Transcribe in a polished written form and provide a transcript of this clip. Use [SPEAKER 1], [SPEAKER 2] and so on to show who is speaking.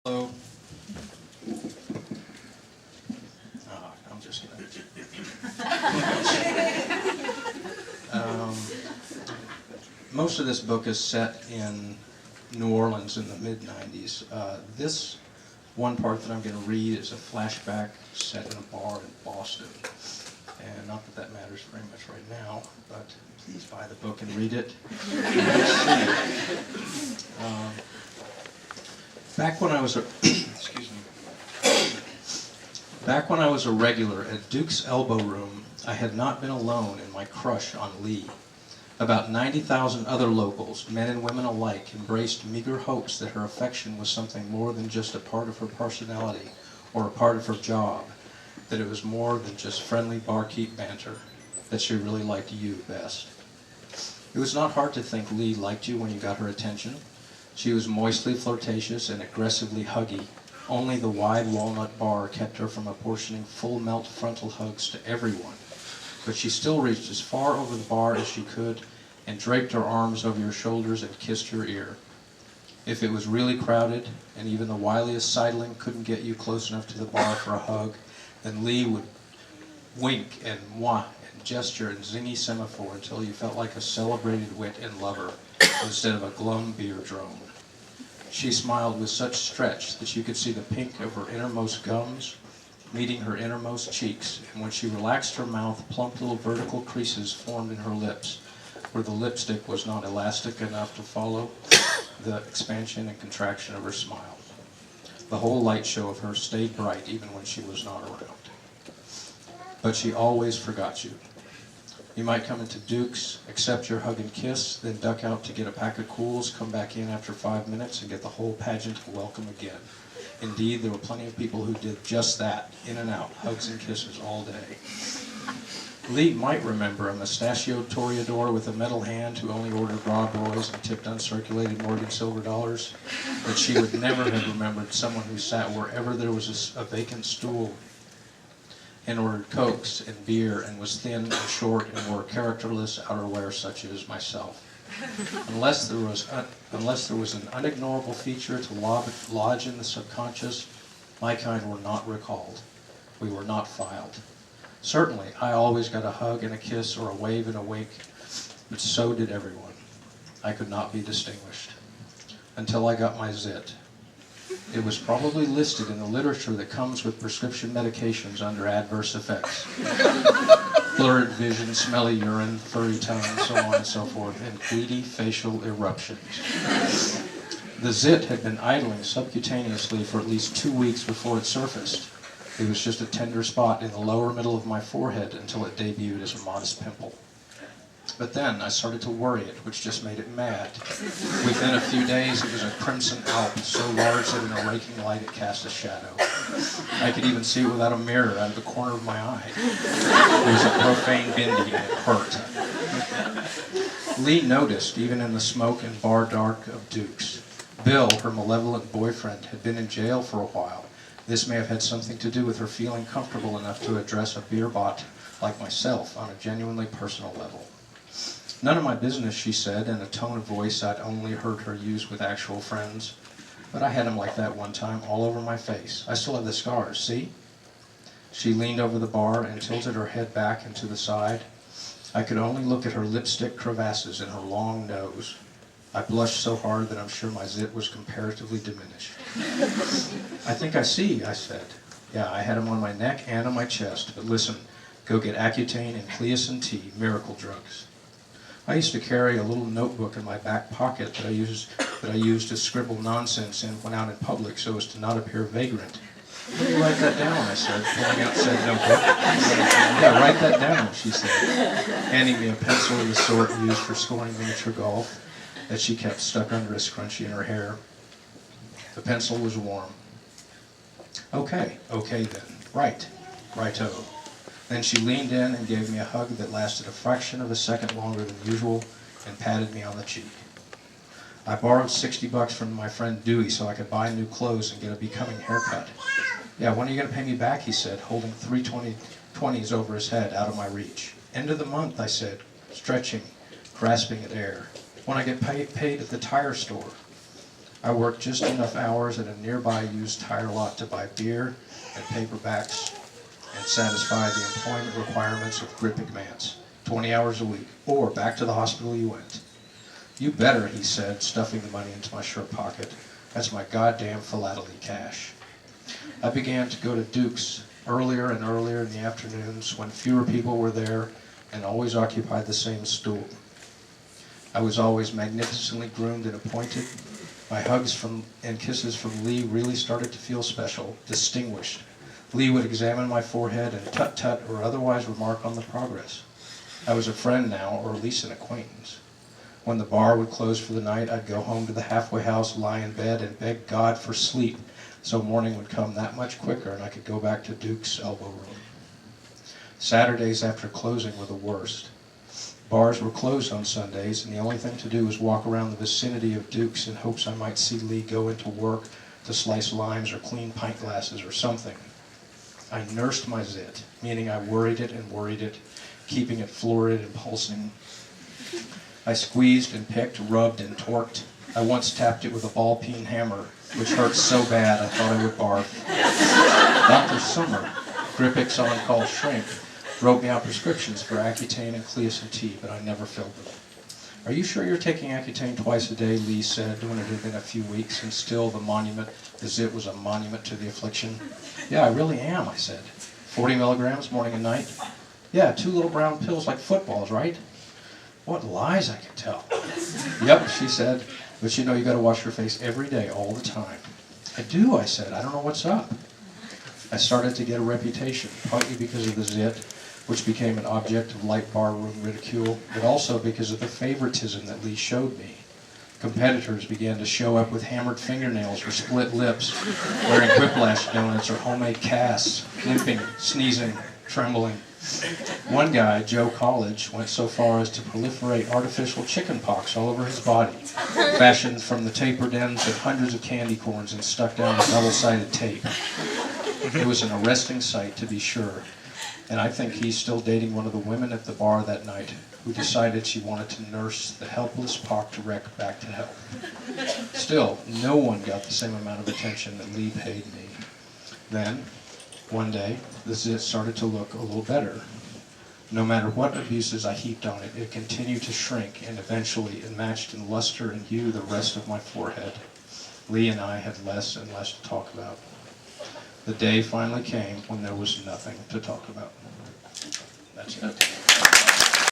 [SPEAKER 1] Hello. I'm just kidding. Most of this book is set in New Orleans in the mid-90s. This one part that I'm going to read is a flashback set in a bar in Boston. And not that that matters very much right now, but please buy the book and read it. Back when I was a excuse me. Back when I was a regular at Duke's Elbow Room, I had not been alone in my crush on Lee. About 90,000 other locals, men and women alike, embraced meager hopes that her affection was something more than just a part of her personality or a part of her job, that it was more than just friendly barkeep banter, that she really liked you best. It was not hard to think Lee liked you when you got her attention. She was moistly flirtatious and aggressively huggy. Only the wide walnut bar kept her from apportioning full melt frontal hugs to everyone. But she still reached as far over the bar as she could and draped her arms over your shoulders and kissed your ear. If it was really crowded and even the wiliest sidling couldn't get you close enough to the bar for a hug, then Lee would wink and mwah and gesture and zingy semaphore until you felt like a celebrated wit and lover instead of a glum beer drone. She smiled with such stretch that you could see the pink of her innermost gums meeting her innermost cheeks, and when she relaxed her mouth, plump little vertical creases formed in her lips, where the lipstick was not elastic enough to follow the expansion and contraction of her smile. The whole light show of her stayed bright even when she was not around. But she always forgot you. You might come into Duke's, accept your hug and kiss, then duck out to get a pack of cools, come back in after 5 minutes, and get the whole pageant of welcome again. Indeed, there were plenty of people who did just that, in and out, hugs and kisses all day. Lee might remember a mustachioed toreador with a metal hand who only ordered raw boys and tipped uncirculated Morgan silver dollars, but she would never have remembered someone who sat wherever there was a vacant stool and ordered cokes and beer and was thin and short and wore characterless outerwear such as myself. Unless there was an unignorable feature to lodge in the subconscious, my kind were not recalled. We were not filed. Certainly, I always got a hug and a kiss or a wave and a wink, but so did everyone. I could not be distinguished. Until I got my zit. It was probably listed in the literature that comes with prescription medications under adverse effects. Blurred vision, smelly urine, furry tongue, so on and so forth, and greedy facial eruptions. The zit had been idling subcutaneously for at least 2 weeks before it surfaced. It was just a tender spot in the lower middle of my forehead until it debuted as a modest pimple. But then I started to worry it, which just made it mad. Within a few days, it was a crimson alp, so large that in a raking light it cast a shadow. I could even see it without a mirror out of the corner of my eye. It was a profane bindi, and it hurt. Lee noticed, even in the smoke and bar dark of Duke's. Bill, her malevolent boyfriend, had been in jail for a while. This may have had something to do with her feeling comfortable enough to address a beer bot like myself on a genuinely personal level. None of my business, she said, in a tone of voice I'd only heard her use with actual friends. But I had him like that one time, all over my face. I still have the scars, see? She leaned over the bar and tilted her head back and to the side. I could only look at her lipstick crevasses and her long nose. I blushed so hard that I'm sure my zit was comparatively diminished. I think I see, I said. Yeah, I had him on my neck and on my chest. But listen, go get Accutane and Cleocin tea, miracle drugs. I used to carry a little notebook in my back pocket that I used to scribble nonsense in when out in public so as to not appear vagrant. Will you write that down, I said, pulling out said notebook. Yeah, write that down, she said, handing me a pencil of the sort used for scoring miniature golf that she kept stuck under a scrunchie in her hair. The pencil was warm. Okay then, righto. Then she leaned in and gave me a hug that lasted a fraction of a second longer than usual and patted me on the cheek. I borrowed $60 from my friend Dewey so I could buy new clothes and get a becoming haircut. Yeah, when are you going to pay me back, he said, holding 320s over his head out of my reach. End of the month, I said, stretching, grasping at air. When I get paid at the tire store. I worked just enough hours at a nearby used tire lot to buy beer and paperbacks and satisfy the employment requirements of Grip McMahon's. 20 hours a week, or back to the hospital you went. You better, he said, stuffing the money into my shirt pocket. That's my goddamn philately cash. I began to go to Duke's earlier and earlier in the afternoons when fewer people were there and always occupied the same stool. I was always magnificently groomed and appointed. My hugs and kisses from Lee really started to feel special, distinguished. Lee would examine my forehead and tut-tut or otherwise remark on the progress. I was a friend now, or at least an acquaintance. When the bar would close for the night, I'd go home to the halfway house, lie in bed, and beg God for sleep, so morning would come that much quicker and I could go back to Duke's elbow room. Saturdays after closing were the worst. Bars were closed on Sundays, and the only thing to do was walk around the vicinity of Duke's in hopes I might see Lee go into work to slice limes or clean pint glasses or something. I nursed my zit, meaning I worried it, keeping it florid and pulsing. I squeezed and picked, rubbed and torqued. I once tapped it with a ball-peen hammer, which hurt so bad I thought I would barf. Dr. Summer, Grippick's on-call shrink, wrote me out prescriptions for Accutane and Cleocin T, but I never filled them. Are you sure you're taking Accutane twice a day, Lee said, when it had been a few weeks, and still the zit was a monument to the affliction. Yeah, I really am, I said. 40 milligrams, morning and night? Yeah, 2 little brown pills like footballs, right? What lies I can tell. Yep, she said, but you know you gotta wash your face every day, all the time. I do, I said, I don't know what's up. I started to get a reputation, partly because of the zit, which became an object of light barroom ridicule, but also because of the favoritism that Lee showed me. Competitors began to show up with hammered fingernails or split lips, wearing whiplash donuts or homemade casts, limping, sneezing, trembling. One guy, Joe College, went so far as to proliferate artificial chicken pox all over his body, fashioned from the tapered ends of hundreds of candy corns and stuck down with double-sided tape. It was an arresting sight, to be sure, and I think he's still dating one of the women at the bar that night who decided she wanted to nurse the helpless pocked wreck back to health. Still, no one got the same amount of attention that Lee paid me. Then, one day, the zit started to look a little better. No matter what abuses I heaped on it, it continued to shrink, and eventually it matched in luster and hue the rest of my forehead. Lee and I had less and less to talk about. The day finally came when there was nothing to talk about. That's it.